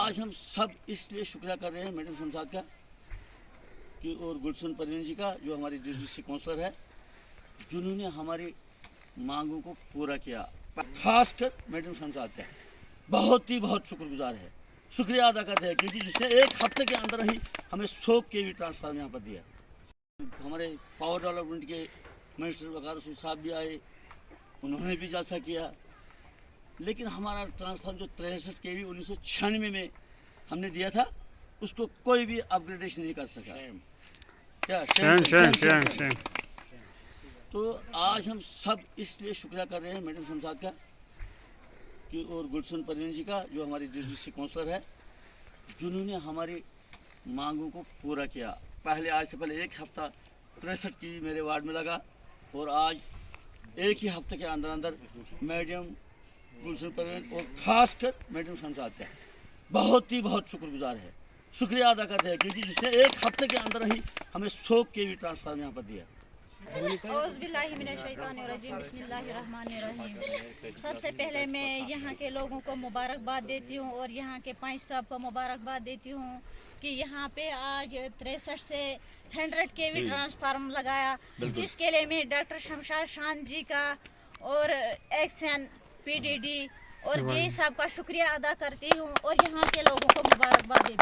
आज हम सब इसलिए शुक्रिया कर रहे हैं मैडम शमशाद का कि और गुलशन परवीन जी का जो हमारी डिस्ट्रिक्ट काउंसलर है, जिन्होंने हमारी मांगों को पूरा किया। खासकर मैडम शमशाद का बहुत शुक्रगुजार है, शुक्रिया अदा करते हैं क्योंकि जिसने एक हफ्ते के अंदर ही हमें 100 kV ट्रांसफार्मर यहाँ पर दिया। हमारे पावर डेवलपमेंट के मिनिस्टर वकार साहब भी आए, उन्होंने भी जलसा किया, लेकिन हमारा ट्रांसफार्मर जो 63 kV 1996 में हमने दिया था, उसको कोई भी अपग्रेडेशन नहीं कर सका। क्या तो आज हम सब इसलिए शुक्रिया कर रहे हैं मैडम शमशाद का कि और गुलशन परवीन जी का जो हमारी डिस्ट्रिक्ट काउंसलर है, जिन्होंने हमारी मांगों को पूरा किया। आज से पहले एक हफ्ता 63 kV मेरे वार्ड में लगा और आज एक ही हफ्ते के अंदर अंदर मैडम गुलशन परवीन और खासकर मैडम शमशाद का बहुत शुक्रगुजार है, शुक्रिया अदा करते हैं क्योंकि जिसने एक हफ्ते के अंदर ही हमें 100 kV ट्रांसफार्मर यहाँ पर दिया। सबसे पहले मैं यहाँ के लोगों को मुबारकबाद देती हूँ और यहाँ के पंच साहब को मुबारकबाद देती हूँ कि यहाँ पे आज 63 से 100 kV ट्रांसफार्मर लगाया। इसके लिए मैं डॉक्टर शमशाद शान जी का और एक्सन PDD और जे साहब का शुक्रिया अदा करती हूँ और यहाँ के लोगों को मुबारकबाद देती हूँ।